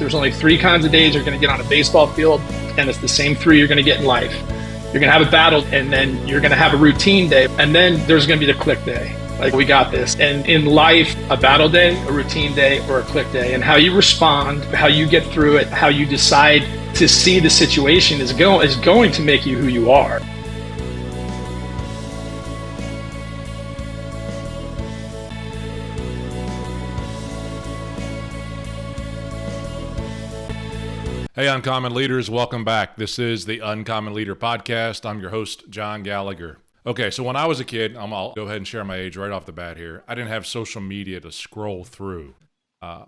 There's only 3 kinds of days you're going to get on a baseball field, and it's the same 3 you're going to get in life. You're going to have a battle, and then you're going to have a routine day, and then there's going to be the click day. Like, we got this. And in life, a battle day, a routine day, or a click day, and how you respond, how you get through it, how you decide to see the situation is going to make you who you are. Hey, Uncommon Leaders, welcome back. This is the Uncommon Leader Podcast. I'm your host, John Gallagher. Okay, so when I was a kid, I'll go ahead and share my age right off the bat here. I didn't have social media to scroll through.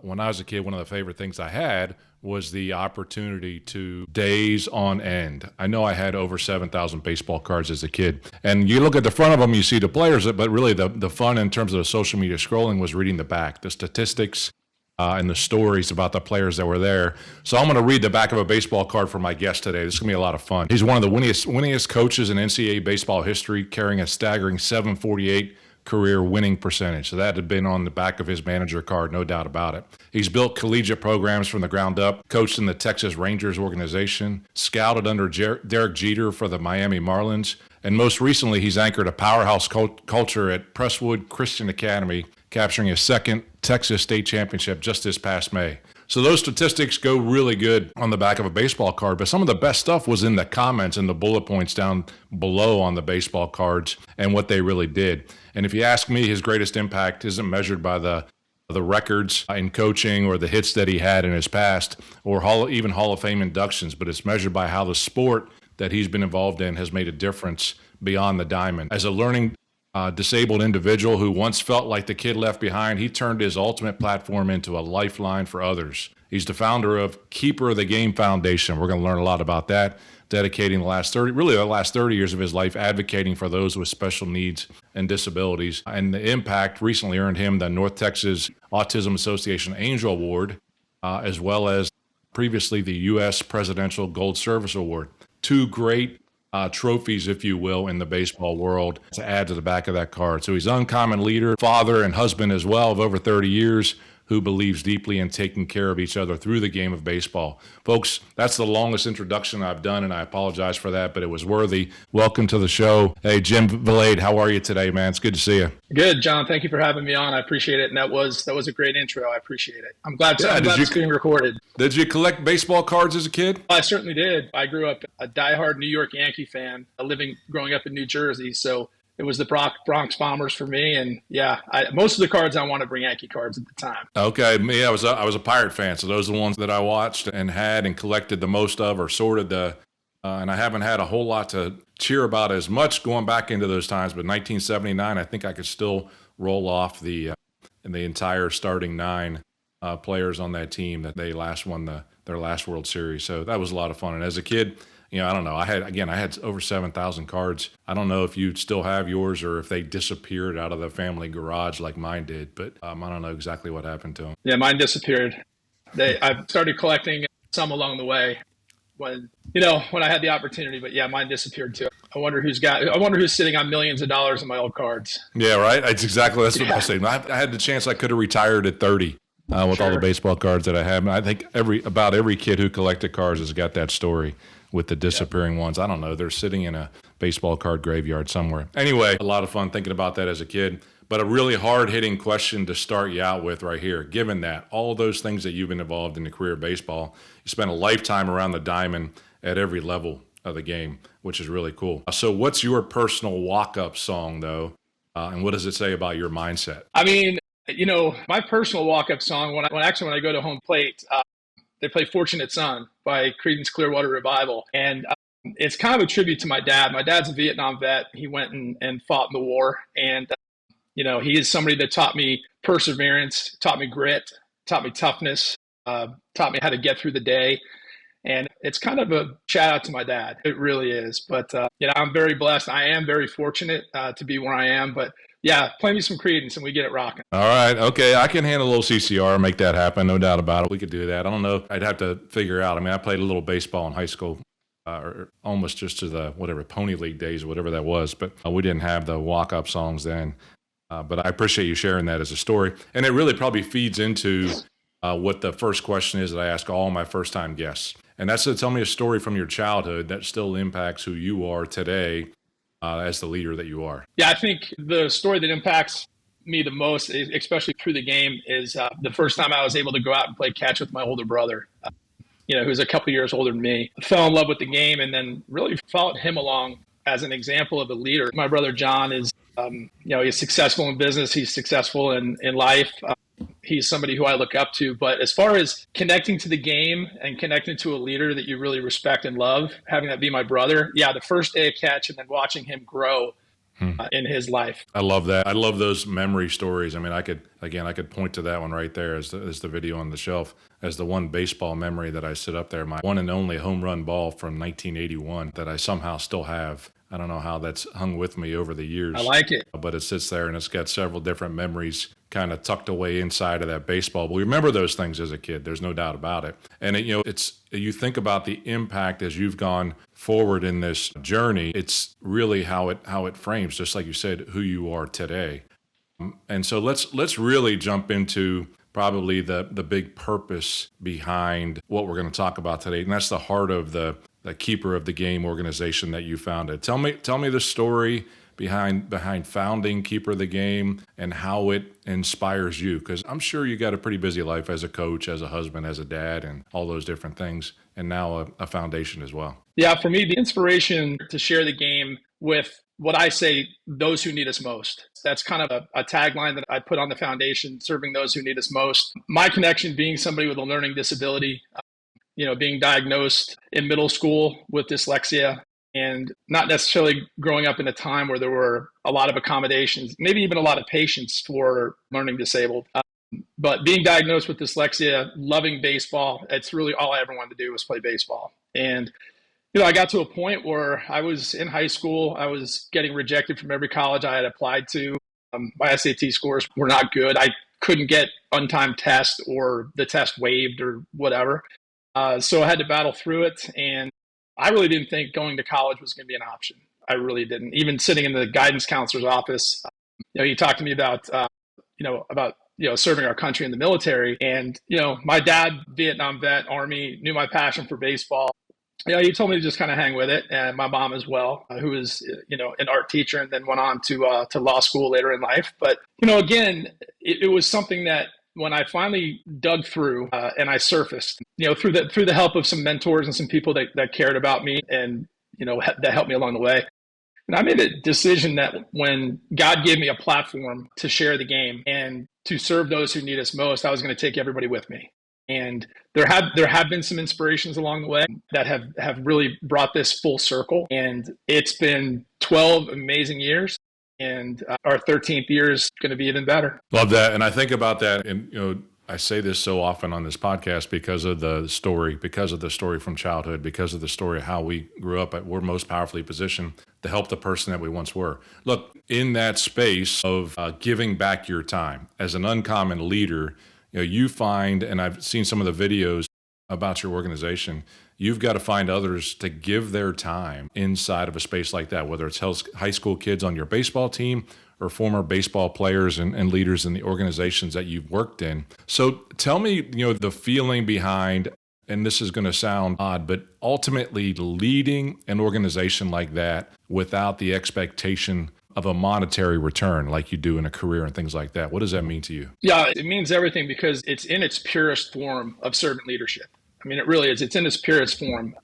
When I was a kid, one of the favorite things I had was the opportunity to days on end. I know I had over 7,000 baseball cards as a kid. And you look at the front of them, you see the players, but really the fun in terms of the social media scrolling was reading the back, the statistics, and the stories about the players that were there. So I'm going to read the back of a baseball card for my guest today. This is going to be a lot of fun. He's one of the winningest coaches in NCAA baseball history, carrying a staggering 748 career winning percentage. So that had been on the back of his manager card, no doubt about it. He's built collegiate programs from the ground up, coached in the Texas Rangers organization, scouted under Derek Jeter for the Miami Marlins, and most recently he's anchored a powerhouse culture at Presswood Christian Academy, capturing his second Texas state championship just this past May. So those statistics go really good on the back of a baseball card, but some of the best stuff was in the comments and the bullet points down below on the baseball cards and what they really did. And if you ask me, his greatest impact isn't measured by the records in coaching or the hits that he had in his past or even Hall of Fame inductions, but it's measured by how the sport that he's been involved in has made a difference beyond the diamond. As a learning disabled individual who once felt like the kid left behind, he turned his ultimate platform into a lifeline for others. He's the founder of Keeper of the Game Foundation. We're going to learn a lot about that, dedicating the last 30 years of his life advocating for those with special needs and disabilities. And the impact recently earned him the North Texas Autism Association Angel Award, as well as previously the U.S. Presidential Gold Service Award. 2 great trophies, if you will, in the baseball world to add to the back of that card. So he's an uncommon leader, father and husband as well of over 30 years, who believes deeply in taking care of each other through the game of baseball. Folks, that's the longest introduction I've done, and I apologize for that, but it was worthy. Welcome to the show. Hey, Jim Vilade, how are you today, man? It's good to see you. Good, John. Thank you for having me on. I appreciate it. And that was a great intro. I appreciate it. I'm glad it's being recorded. Did you collect baseball cards as a kid? I certainly did. I grew up a diehard New York Yankee fan, growing up in New Jersey. So it was the Bronx Bombers for me, and yeah, most of the cards I wanted to bring Yankee cards at the time. Okay, me, I was a Pirate fan, so those are the ones that I watched and had and collected the most of, or sorted and I haven't had a whole lot to cheer about as much going back into those times. But 1979, I think I could still roll off the entire starting 9 players on that team that they last won their last World Series. So that was a lot of fun. And as a kid, I don't know. I had over 7,000 cards. I don't know if you still have yours or if they disappeared out of the family garage like mine did, but I don't know exactly what happened to them. Yeah, mine disappeared. I started collecting some along the way when I had the opportunity, but yeah, mine disappeared too. I wonder who's sitting on millions of dollars in my old cards. Yeah, right. That's what I was saying. I had the chance I could have retired at 30. With all the baseball cards that I have. And I think about every kid who collected cards has got that story with the disappearing ones. I don't know. They're sitting in a baseball card graveyard somewhere. Anyway, a lot of fun thinking about that as a kid. But a really hard-hitting question to start you out with right here. Given that, all those things that you've been involved in the career of baseball, you spent a lifetime around the diamond at every level of the game, which is really cool. So what's your personal walk-up song, though? And what does it say about your mindset? I mean, my personal walk-up song, when I go to home plate, they play Fortunate Son by Creedence Clearwater Revival. And it's kind of a tribute to my dad. My dad's a Vietnam vet. He went and fought in the war. And, he is somebody that taught me perseverance, taught me grit, taught me toughness, taught me how to get through the day. And it's kind of a shout out to my dad. It really is. But, I'm very blessed. I am very fortunate to be where I am. But yeah, play me some Creedence and we get it rocking. All right. Okay. I can handle a little CCR and make that happen. No doubt about it. We could do that. I don't know. I'd have to figure out. I mean, I played a little baseball in high school, or almost just to the Pony League days or whatever that was. But we didn't have the walk-up songs then. But I appreciate you sharing that as a story. And it really probably feeds into what the first question is that I ask all my first-time guests. And that's to tell me a story from your childhood that still impacts who you are today as the leader that you are. Yeah, I think the story that impacts me the most, especially through the game, is the first time I was able to go out and play catch with my older brother, who's a couple years older than me. I fell in love with the game and then really followed him along as an example of a leader. My brother John is, he's successful in business. He's successful in life. He's somebody who I look up to. But as far as connecting to the game and connecting to a leader that you really respect and love, having that be my brother, the first day of catch and then watching him grow in his life. I love that. I love those memory stories. I mean, I could point to that one right there as the video on the shelf as the one baseball memory that I sit up there, my one and only home run ball from 1981 that I somehow still have. I don't know how that's hung with me over the years. I like it. But it sits there and it's got several different memories kind of tucked away inside of that baseball. But we remember those things as a kid. There's no doubt about it. And you think about the impact as you've gone forward in this journey. It's really how it frames, just like you said, who you are today. And so let's really jump into probably the big purpose behind what we're going to talk about today. And that's the heart of the Keeper of the Game organization that you founded. Tell me the story behind founding Keeper of the Game and how it inspires you, because I'm sure you got a pretty busy life as a coach, as a husband, as a dad, and all those different things, and now a foundation as well. Yeah, for me, the inspiration to share the game with what I say, those who need us most. That's kind of a tagline that I put on the foundation, serving those who need us most. My connection being somebody with a learning disability, being diagnosed in middle school with dyslexia, and not necessarily growing up in a time where there were a lot of accommodations, maybe even a lot of patience for learning disabled. But being diagnosed with dyslexia, loving baseball, it's really all I ever wanted to do was play baseball. And, I got to a point where I was in high school. I was getting rejected from every college I had applied to. My SAT scores were not good. I couldn't get untimed tests or the test waived or whatever. So I had to battle through it. And I really didn't think going to college was going to be an option. I really didn't. Even sitting in the guidance counselor's office, he talked to me about serving our country in the military. And, my dad, Vietnam vet, Army, knew my passion for baseball. He told me to just kind of hang with it. And my mom as well, who was, an art teacher and then went on to law school later in life. But, again, it was something that when I finally dug through and I surfaced, through the help of some mentors and some people that cared about me and, that helped me along the way. And I made a decision that when God gave me a platform to share the game and to serve those who need us most, I was going to take everybody with me. And there have been some inspirations along the way that have really brought this full circle. And it's been 12 amazing years. And our 13th year is going to be even better. Love that. And I think about that. And, I say this so often on this podcast because of the story from childhood, because of the story of how we grew up. We're most powerfully positioned to help the person that we once were. Look, in that space of giving back your time as an uncommon leader, you find, and I've seen some of the videos about your organization, you've got to find others to give their time inside of a space like that, whether it's high school kids on your baseball team or former baseball players and leaders in the organizations that you've worked in. So tell me, the feeling behind, and this is going to sound odd, but ultimately leading an organization like that without the expectation of a monetary return like you do in a career and things like that. What does that mean to you? Yeah, it means everything because it's in its purest form of servant leadership. I mean, it really is. It's in its purest form.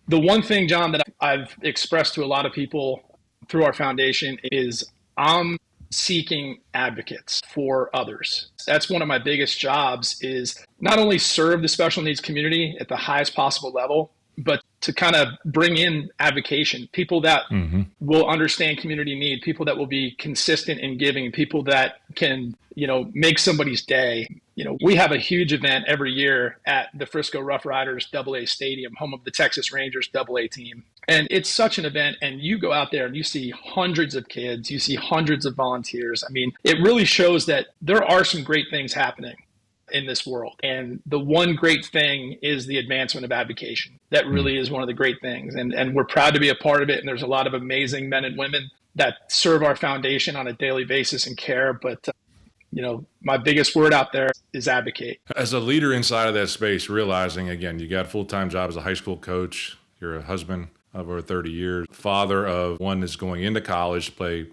The one thing, John, that I've expressed to a lot of people through our foundation is I'm seeking advocates for others. That's one of my biggest jobs, is not only serve the special needs community at the highest possible level, but to kind of bring in advocation, people that will understand community need, people that will be consistent in giving, people that can, make somebody's day. We have a huge event every year at the Frisco Rough Riders AA Stadium, home of the Texas Rangers AA team. And it's such an event. And you go out there and you see hundreds of kids, you see hundreds of volunteers. I mean, it really shows that there are some great things happening in this world. And the one great thing is the advancement of advocation. That really is one of the great things. And we're proud to be a part of it. And there's a lot of amazing men and women that serve our foundation on a daily basis and care. But my biggest word out there is advocate. As a leader inside of that space, realizing, again, you got a full-time job as a high school coach, you're a husband of over 30 years, father of one that's going into college to play,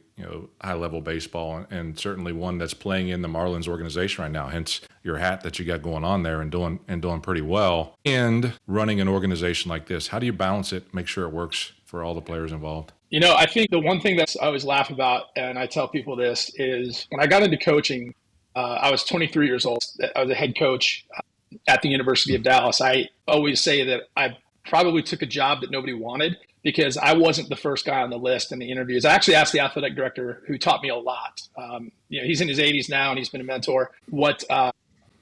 high-level baseball, and certainly one that's playing in the Marlins organization right now, hence your hat that you got going on there and doing pretty well. And running an organization like this, how do you balance it, make sure it works for all the players involved? I think the one thing that I always laugh about, and I tell people this, is when I got into coaching, I was 23 years old. I was a head coach at the University of Dallas. I always say that I probably took a job that nobody wanted because I wasn't the first guy on the list in the interviews. I actually asked the athletic director, who taught me a lot. He's in his 80s now and he's been a mentor, why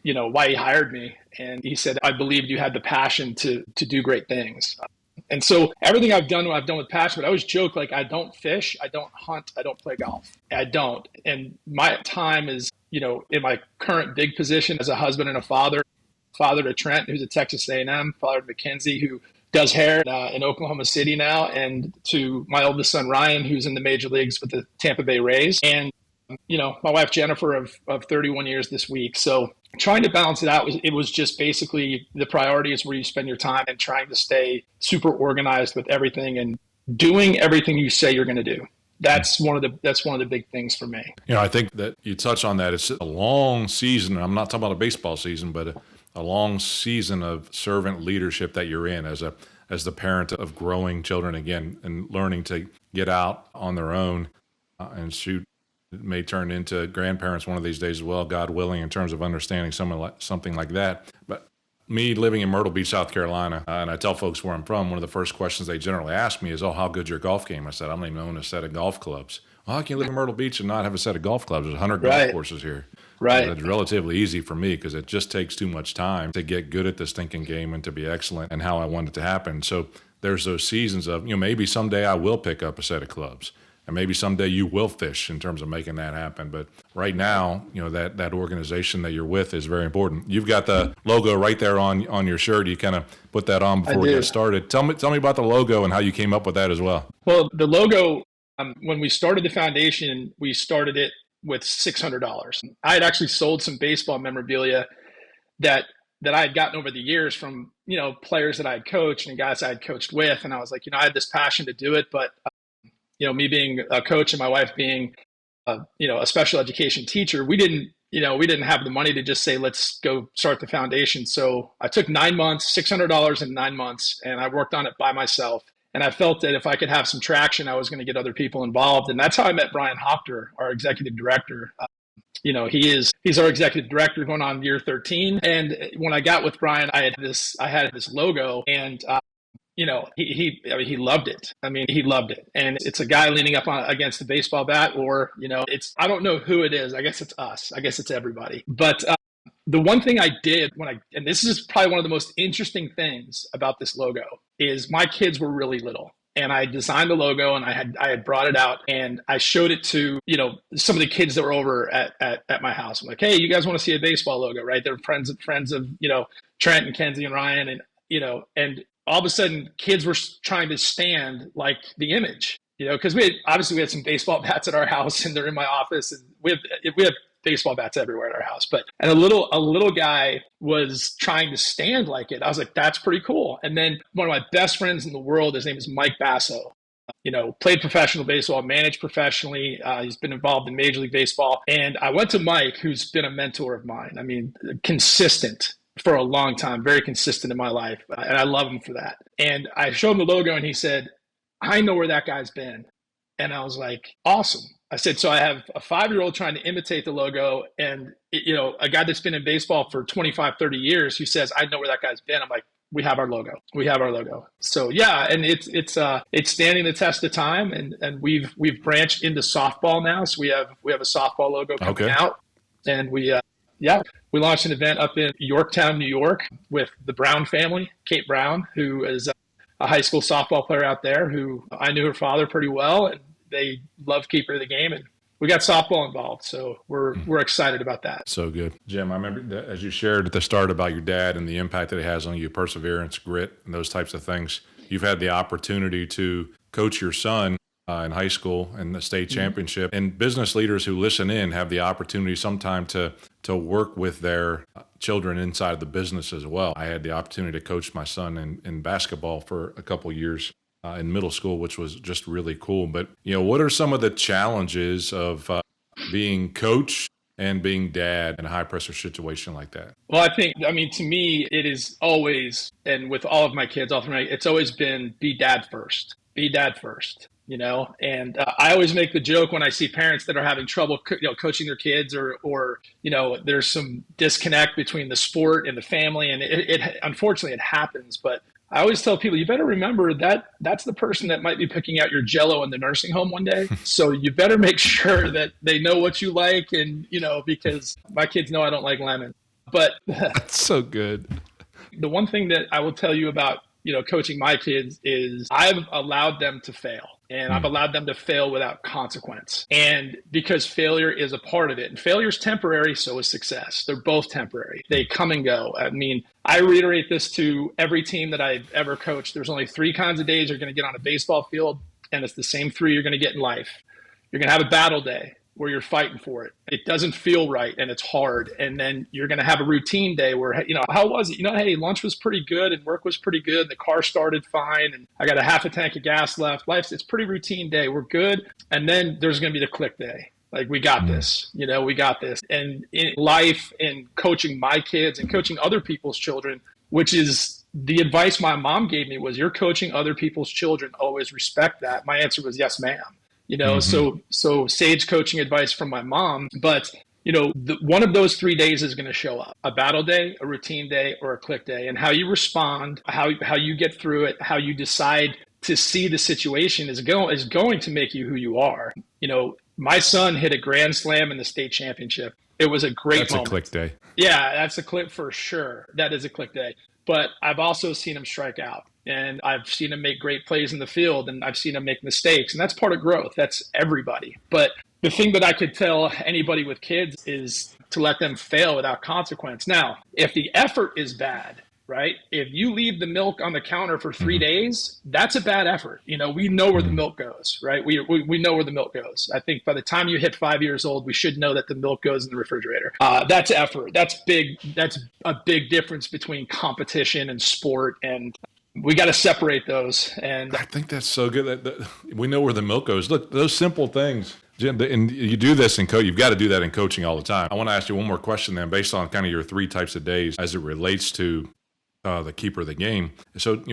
he hired me. And he said, I believed you had the passion to do great things. And so everything I've done with passion, but I always joke, like, I don't fish, I don't hunt, I don't play golf. I don't. And my time is, in my current big position as a husband and a father to Trent, who's at Texas A&M, father to Mackenzie, who does hair in Oklahoma City now, and to my oldest son, Ryan, who's in the major leagues with the Tampa Bay Rays. And, my wife, Jennifer, of 31 years this week. So trying to balance it out, it was just basically the priority is where you spend your time and trying to stay super organized with everything and doing everything you say you're going to do. That's one of the big things for me. I think that you touch on that. It's a long season. I'm not talking about a baseball season, but a long season of servant leadership that you're in as the parent of growing children again and learning to get out on their own and shoot. It may turn into grandparents one of these days as well, God willing, in terms of understanding something like that. But me living in Myrtle Beach, South Carolina, and I tell folks where I'm from, one of the first questions they generally ask me is, how good's your golf game? I said, I don't even own a set of golf clubs. Well, how can you live in Myrtle Beach and not have a set of golf clubs? There's 100 golf courses here. Right. It's relatively easy for me because it just takes too much time to get good at this thinking game and to be excellent and how I want it to happen. So there's those seasons of, maybe someday I will pick up a set of clubs. And maybe someday you will fish in terms of making that happen. But right now, that organization that you're with is very important. You've got the logo right there on your shirt. You kind of put that on before we get started. Tell me about the logo and how you came up with that as well. Well, the logo, when we started the foundation, we started it with $600. I had actually sold some baseball memorabilia that I had gotten over the years from, players that I had coached and guys I had coached with. And I was like, I had this passion to do it, but me being a coach and my wife being, a special education teacher, we didn't have the money to just say, let's go start the foundation. So I took 9 months, $600 in 9 months, and I worked on it by myself. And I felt that if I could have some traction, I was going to get other people involved. And that's how I met Brian Hopter, our executive director. He's our executive director going on year 13. And when I got with Brian, I had this logo, and he loved it. He loved it. And it's a guy leaning up against the baseball bat, or, I don't know who it is. I guess it's us. I guess it's everybody. But the one thing I did and this is probably one of the most interesting things about this logo, is my kids were really little. And I designed the logo, and I had brought it out, and I showed it to, some of the kids that were over at my house. I'm like, hey, you guys want to see a baseball logo, right? They're friends of, Trent and Kenzie and Ryan, and all of a sudden, kids were trying to stand like the image, because we had some baseball bats at our house, and they're in my office, and we have baseball bats everywhere at our house. And a little guy was trying to stand like it. I was like, that's pretty cool. And then one of my best friends in the world, his name is Mike Basso. Played professional baseball, managed professionally. He's been involved in Major League Baseball. And I went to Mike, who's been a mentor of mine. Consistent for a long time, very consistent in my life. And I love him for that. And I showed him the logo, and he said, I know where that guy's been. And I was like, awesome. I said, so I have a 5-year-old trying to imitate the logo, and a guy that's been in baseball for 25, 30 years who says, I know where that guy's been. I'm like, we have our logo. We have our logo. So yeah, and it's standing the test of time, and we've branched into softball now. So we have a softball logo coming out, and we launched an event up in Yorktown, New York, with the Brown family, Kate Brown, who is a high school softball player out there, who I knew her father pretty well, and they love keeper of the game, and we got softball involved. So we're excited about that. So good. Jim, I remember that as you shared at the start about your dad and the impact that it has on you, perseverance, grit, and those types of things. You've had the opportunity to coach your son in high school and the state championship. And business leaders who listen in have the opportunity sometime to work with their children inside of the business as well. I had the opportunity to coach my son in basketball for a couple years in middle school, which was just really cool. But, what are some of the challenges of being coach and being dad in a high pressure situation like that? Well, to me, it is always, and with all of my kids, it's always been be dad first, and I always make the joke when I see parents that are having trouble, coaching their kids or there's some disconnect between the sport and the family. And it unfortunately it happens, but I always tell people, you better remember that that's the person that might be picking out your Jell-O in the nursing home one day. So you better make sure that they know what you like. And, because my kids know I don't like lemon, but that's so good. The one thing that I will tell you about, coaching my kids is I've allowed them to fail. And I've allowed them to fail without consequence. And because failure is a part of it. And failure is temporary, so is success. They're both temporary. They come and go. I reiterate this to every team that I've ever coached. There's only 3 kinds of days you're going to get on a baseball field, and it's the same 3 you're going to get in life. You're going to have a battle day where you're fighting for it. It doesn't feel right and it's hard. And then you're going to have a routine day where, how was it? Hey, lunch was pretty good and work was pretty good. And the car started fine and I got a half a tank of gas left. It's pretty routine day. We're good. And then there's going to be the click day. Like, we got this, we got this. And in life and coaching my kids and coaching other people's children, which is the advice my mom gave me was, you're coaching other people's children, always respect that. My answer was, yes, ma'am. So sage coaching advice from my mom, but one of those 3 days is going to show up: a battle day, a routine day, or a click day. And how you respond, how you get through it, how you decide to see the situation is going to make you who you are. My son hit a grand slam in the state championship. It was a great moment. That's a click day. Yeah, that's a click for sure. That is a click day. But I've also seen him strike out. And I've seen him make great plays in the field, and I've seen him make mistakes. And that's part of growth. That's everybody. But the thing that I could tell anybody with kids is to let them fail without consequence. Now, if the effort is bad, right? If you leave the milk on the counter for 3 days, that's a bad effort. We know where the milk goes, right? We know where the milk goes. I think by the time you hit 5 years old, we should know that the milk goes in the refrigerator. That's effort. That's big. That's a big difference between competition and sport, and we got to separate those. And I think that's so good that we know where the milk goes. Look, those simple things, Jim, and you do this in you've got to do that in coaching all the time. I want to ask you one more question then, based on kind of your 3 types of days as it relates to the keeper of the game. So,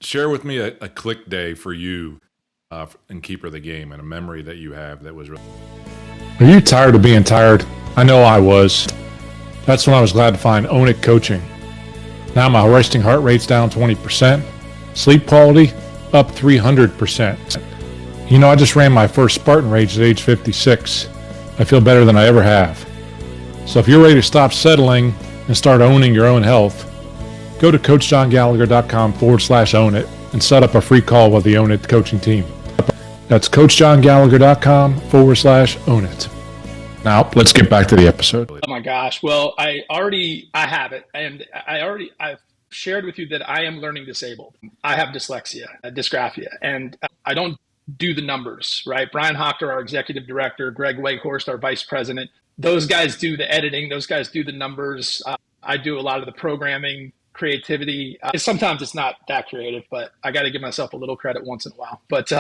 share with me a click day for you in keeper of the game, and a memory that you have that was really. Are you tired of being tired? I know I was. That's when I was glad to find Own It Coaching. Now my resting heart rate's down 20%, sleep quality up 300%. I just ran my first Spartan Rage at age 56. I feel better than I ever have. So if you're ready to stop settling and start owning your own health, go to CoachJohnGallagher.com/own it and set up a free call with the Own It coaching team. That's CoachJohnGallagher.com/own it. Now, let's get back to the episode. Oh my gosh. Well, I have it. And I've shared with you that I am learning disabled. I have dyslexia, dysgraphia, and I don't do the numbers, right? Brian Hochter, our executive director, Greg Weghorst, our vice president, those guys do the editing. Those guys do the numbers. I do a lot of the programming, creativity. Sometimes it's not that creative, but I got to give myself a little credit once in a while. But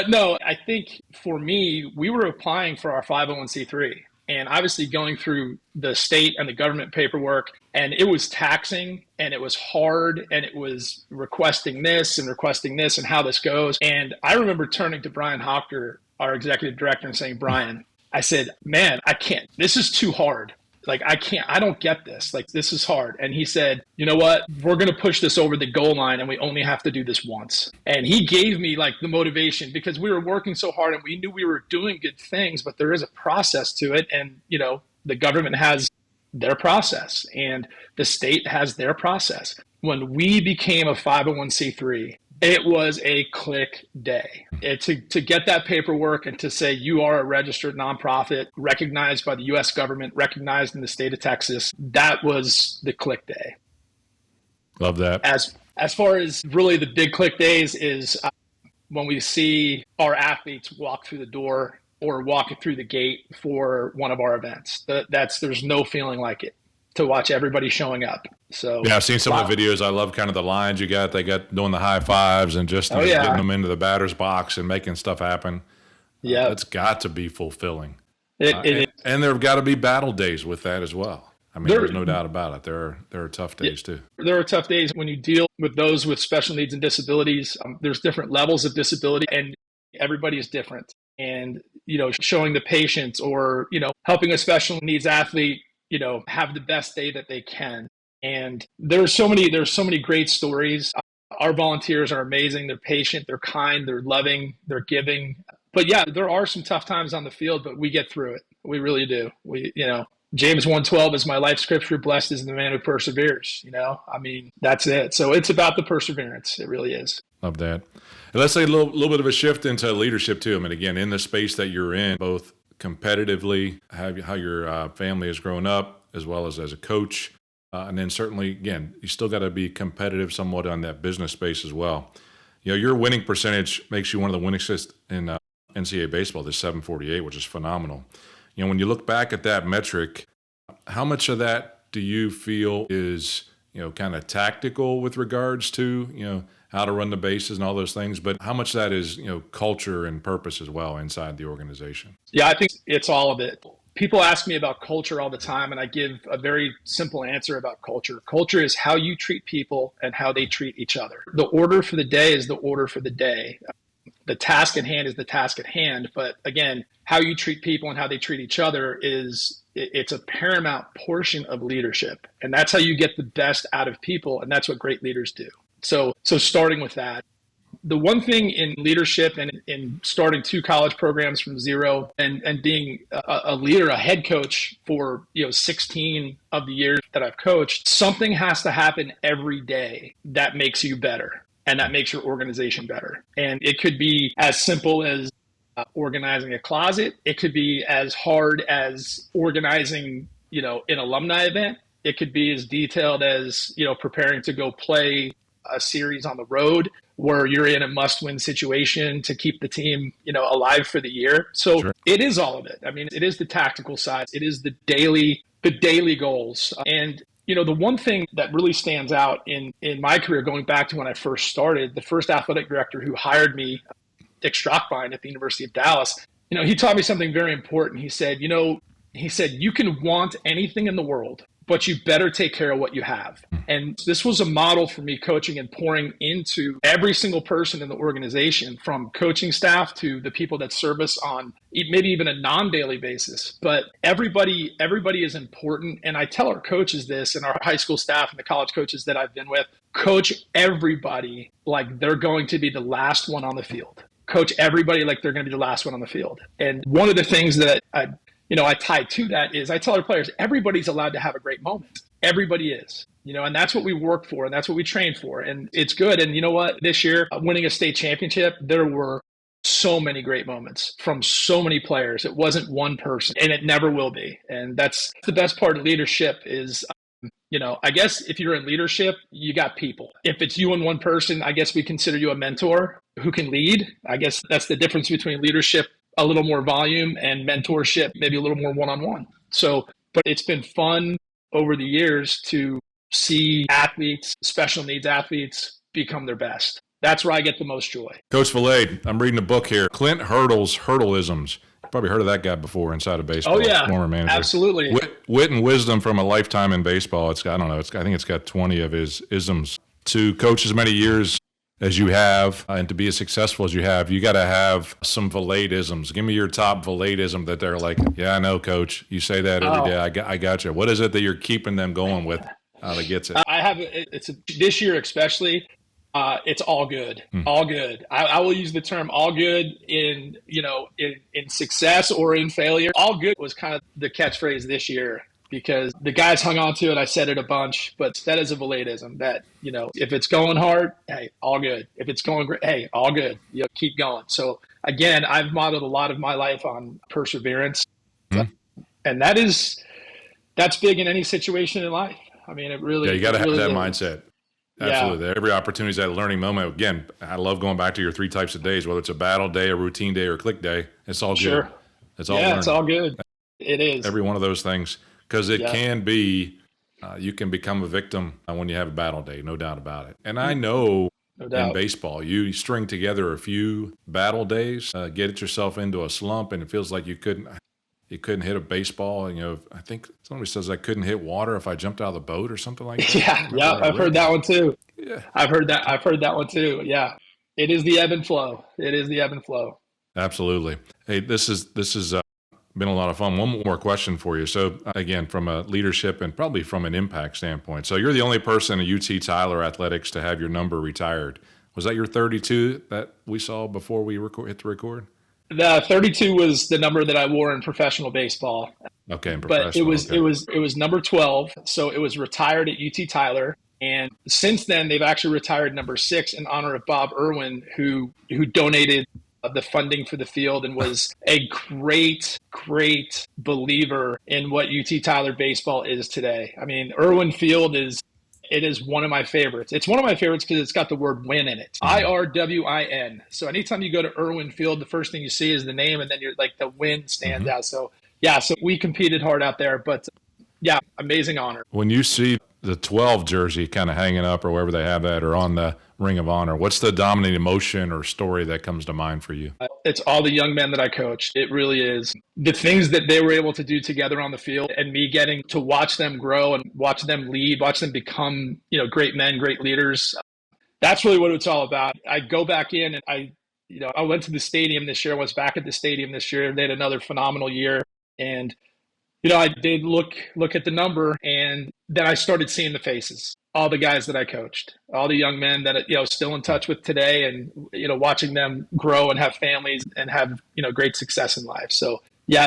no, I think for me, we were applying for our 501c3 and obviously going through the state and the government paperwork, and it was taxing and it was hard and it was requesting this and how this goes. And I remember turning to Brian Hochter, our executive director, and saying, Brian, I said, man, I can't, this is too hard. Like, I don't get this. Like, this is hard. And he said, you know what? We're going to push this over the goal line and we only have to do this once. And he gave me like the motivation, because we were working so hard and we knew we were doing good things, but there is a process to it. And, the government has their process and the state has their process. When we became a 501c3, it was a click day. To get that paperwork and to say you are a registered nonprofit, recognized by the U.S. government, recognized in the state of Texas, that was the click day. Love that. As far as really the big click days is when we see our athletes walk through the door or walk through the gate for one of our events. There's no feeling like it to watch everybody showing up. So yeah, I've seen some of the videos. I love kind of the lines they got doing the high fives and just getting them into the batter's box and making stuff happen. Yeah, it's got to be fulfilling. And there have got to be battle days with that as well. I mean, there's no doubt about it. There are tough days too. There are tough days when you deal with those with special needs and disabilities. There's different levels of disability, and everybody is different. And, showing the patients or, helping a special needs athlete, have the best day that they can. And there's so many great stories. Our volunteers are amazing. They're patient, they're kind, they're loving, they're giving. But yeah, there are some tough times on the field, but we get through it. We really do. James 1:12 is my life scripture. Blessed is the man who perseveres. That's it. So it's about the perseverance. It really is. Love that. And let's say a little bit of a shift into leadership too. I mean, again, in the space that you're in, both competitively, how your family has grown up, as well as a coach. And then certainly, again, you still got to be competitive somewhat on that business space as well. Your winning percentage makes you one of the winningest in NCAA baseball, this 748, which is phenomenal. When you look back at that metric, how much of that do you feel is, kind of tactical with regards to, how to run the bases and all those things, but how much that is, culture and purpose as well inside the organization? Yeah, I think it's all of it. People ask me about culture all the time, and I give a very simple answer about culture. Culture is how you treat people and how they treat each other. The order for the day is the order for the day. The task at hand is the task at hand. But again, how you treat people and how they treat each other it's a paramount portion of leadership. And that's how you get the best out of people. And that's what great leaders do. So starting with that, the one thing in leadership and in starting 2 college programs from zero and being a leader, a head coach for 16 of the years that I've coached, something has to happen every day that makes you better and that makes your organization better. And it could be as simple as organizing a closet. It could be as hard as organizing, an alumni event. It could be as detailed as, preparing to go play a series on the road where you're in a must-win situation to keep the team, alive for the year. So Sure. It is all of it. I mean, it is the tactical side. It is the daily goals. And, the one thing that really stands out in my career, going back to when I first started, the first athletic director who hired me, Dick Strockbein at the University of Dallas, he taught me something very important. He said, you can want anything in the world, but you better take care of what you have. And this was a model for me coaching and pouring into every single person in the organization, from coaching staff to the people that serve us on maybe even a non-daily basis. But everybody is important. And I tell our coaches this, and our high school staff and the college coaches that I've been with, coach everybody like they're going to be the last one on the field. Coach everybody like they're going to be the last one on the field. And one of the things that I tie to that is I tell our players, everybody's allowed to have a great moment. Everybody is, and that's what we work for and that's what we train for. And it's good. And you know what? This year, winning a state championship, there were so many great moments from so many players. It wasn't one person, and it never will be. And that's the best part of leadership is, I guess if you're in leadership, you got people. If it's you and one person, I guess we consider you a mentor who can lead. I guess that's the difference between leadership, a little more volume, and mentorship, maybe a little more one-on-one. So, but it's been fun over the years to see athletes, special needs athletes, become their best. That's where I get the most joy. Coach Vilade, I'm reading a book here, Clint Hurdle's Hurdleisms. You've probably heard of that guy before inside of baseball. Oh, yeah. Former manager. Absolutely. Wit and wisdom from a lifetime in baseball. I think it's got 20 of his isms. To coach as many years as you have and to be as successful as you have, you got to have some Vilade-isms. Give me your top Vilade-ism that they're like, yeah, I know, Coach. You say that every day. I got you. What is it that you're keeping them going with that gets it? I have this year especially. It's all good. All good. I will use the term all good in success or in failure. All good was kind of the catchphrase this year because the guys hung on to it. I said it a bunch, but that is a Vilade-ism that, if it's going hard, hey, all good. If it's going great, hey, all good. Keep going. So again, I've modeled a lot of my life on perseverance. And that's big in any situation in life. I mean, it really, you got to have really that is. mindset. Absolutely. Every opportunity is that learning moment. Again, I love going back to your 3 types of days, whether it's a battle day, a routine day, or a click day. It's all Sure. good. It's all learning. It's all good. It is. Every one of those things, because it can be, you can become a victim when you have a battle day, no doubt about it. And I know in baseball, you string together a few battle days, get yourself into a slump, and it feels like you couldn't hit a baseball. You know, I think somebody says I couldn't hit water if I jumped out of the boat or something like that. I've heard that one too. Yeah, I've heard that one too. Yeah, it is the ebb and flow. Absolutely. Hey, this has been a lot of fun. One more question for you. So again, from a leadership and probably from an impact standpoint. So you're the only person at UT Tyler Athletics to have your number retired. Was that your 32 that we saw before we hit the record? The 32 was the number that I wore in professional baseball. Okay, but it was number 12, so it was retired at UT Tyler. And since then, they've actually retired number 6 in honor of Bob Irwin, who donated the funding for the field and was a great believer in what UT Tyler baseball is today. I mean, Irwin Field is one of my favorites. It's one of my favorites because it's got the word win in it. IRWIN. So anytime you go to Irwin Field, the first thing you see is the name, and then you're like the win stands out. So so we competed hard out there, but amazing honor. When you see the 12 jersey kind of hanging up or wherever they have that or on the Ring of Honor, what's the dominant emotion or story that comes to mind for you? It's all the young men that I coached. It really is. The things that they were able to do together on the field and me getting to watch them grow and watch them lead, watch them become, great men, great leaders. That's really what it's all about. I go back in and I went to the stadium this year, was back at the stadium this year. They had another phenomenal year. And I did look at the number, and then I started seeing the faces, all the guys that I coached, all the young men that still in touch with today, and watching them grow and have families and have great success in life. So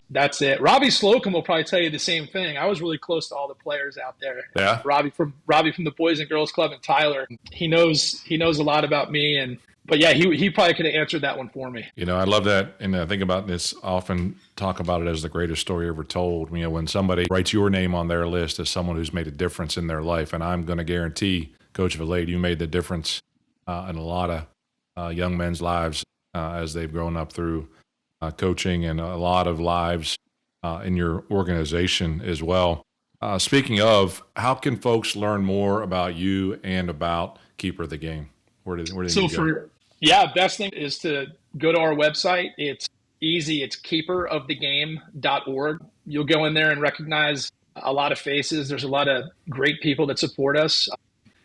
that's it. Robbie Slocum will probably tell you the same thing. I was really close to all the players out there. Yeah, Robbie from the Boys and Girls Club in Tyler. He knows a lot about me, but he probably could have answered that one for me. I love that. And I think about this, often talk about it as the greatest story ever told. When somebody writes your name on their list as someone who's made a difference in their life, and I'm going to guarantee, Coach Vilade, you made the difference in a lot of young men's lives as they've grown up through coaching, and a lot of lives in your organization as well. Speaking of, how can folks learn more about you and about Keeper of the Game? Where do they go? Best thing is to go to our website. It's easy. It's keeperofthegame.org. You'll go in there and recognize a lot of faces. There's a lot of great people that support us.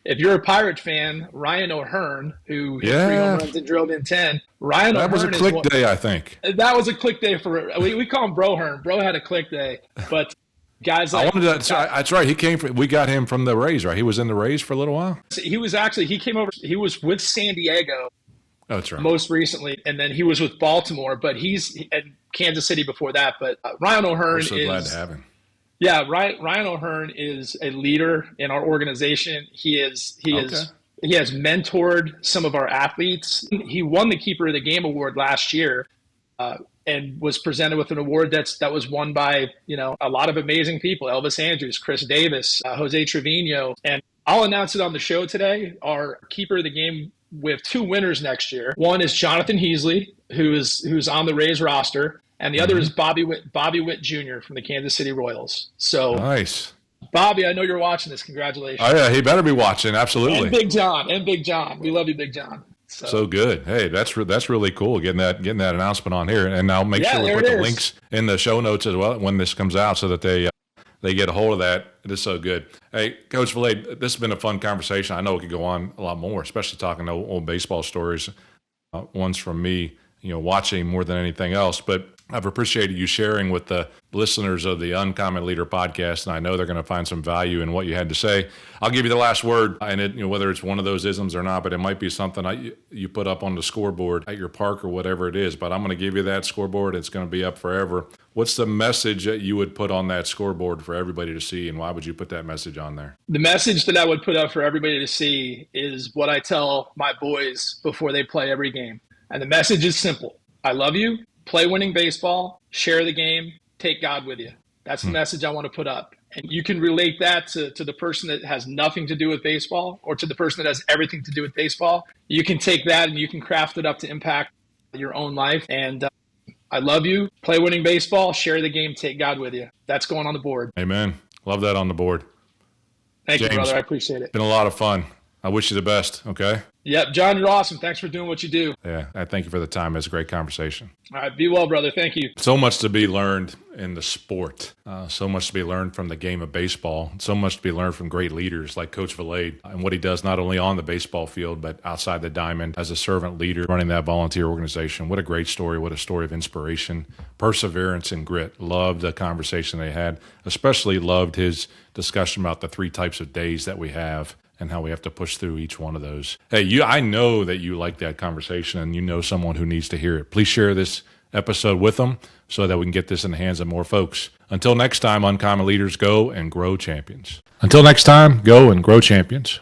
If you're a Pirate fan, Ryan O'Hearn, who hit 3 home runs and drilled in 10. That was a click day, I think. That was a click day we call him Bro Hearn. Bro had a click day, but guys like that's right. We got him from the Rays, right? He was in the Rays for a little while. He came over. He was with San Diego. Oh, that's right. Most recently, and then he was with Baltimore, but he's at Kansas City before that. But Ryan O'Hearn is glad to have him. Yeah, Ryan O'Hearn is a leader in our organization. He has mentored some of our athletes. He won the Keeper of the Game award last year, and was presented with an award that was won by a lot of amazing people: Elvis Andrews, Chris Davis, Jose Trevino, and I'll announce it on the show today. Our Keeper of the Game. We have 2 winners next year. One is Jonathan Heasley, who's on the Rays roster, and the other is Bobby Witt Jr. from the Kansas City Royals. So nice, Bobby. I know you're watching this. Congratulations. Oh yeah, he better be watching. Absolutely. And Big John. We love you, Big John. So good. Hey, that's really cool. Getting that announcement on here, and I'll make sure we put the links in the show notes as well when this comes out, so that they get a hold of that. It is so good. Hey, Coach Vilade, this has been a fun conversation. I know it could go on a lot more, especially talking old baseball stories, ones from me, watching more than anything else. But I've appreciated you sharing with the listeners of the Uncommon Leader podcast, and I know they're going to find some value in what you had to say. I'll give you the last word, and whether it's one of those isms or not, but it might be something you put up on the scoreboard at your park or whatever it is. But I'm going to give you that scoreboard. It's going to be up forever. What's the message that you would put on that scoreboard for everybody to see, and why would you put that message on there? The message that I would put up for everybody to see is what I tell my boys before they play every game. And the message is simple. I love you. Play winning baseball, share the game, take God with you. That's the message I want to put up. And you can relate that to the person that has nothing to do with baseball or to the person that has everything to do with baseball. You can take that and you can craft it up to impact your own life. And I love you. Play winning baseball, share the game, take God with you. That's going on the board. Amen. Love that on the board. Thank James, you, brother. I appreciate it. Been a lot of fun. I wish you the best, okay? Yep. John, you're awesome. Thanks for doing what you do. Yeah, I thank you for the time. It's a great conversation. All right. Be well, brother. Thank you. So much to be learned in the sport. So much to be learned from the game of baseball. So much to be learned from great leaders like Coach Vilade and what he does not only on the baseball field, but outside the diamond as a servant leader running that volunteer organization. What a great story. What a story of inspiration, perseverance, and grit. Loved the conversation they had. Especially loved his discussion about the 3 types of days that we have and how we have to push through each one of those. Hey, I know that you like that conversation and you know someone who needs to hear it. Please share this episode with them so that we can get this in the hands of more folks. Until next time, Uncommon Leaders, go and grow champions. Until next time, go and grow champions.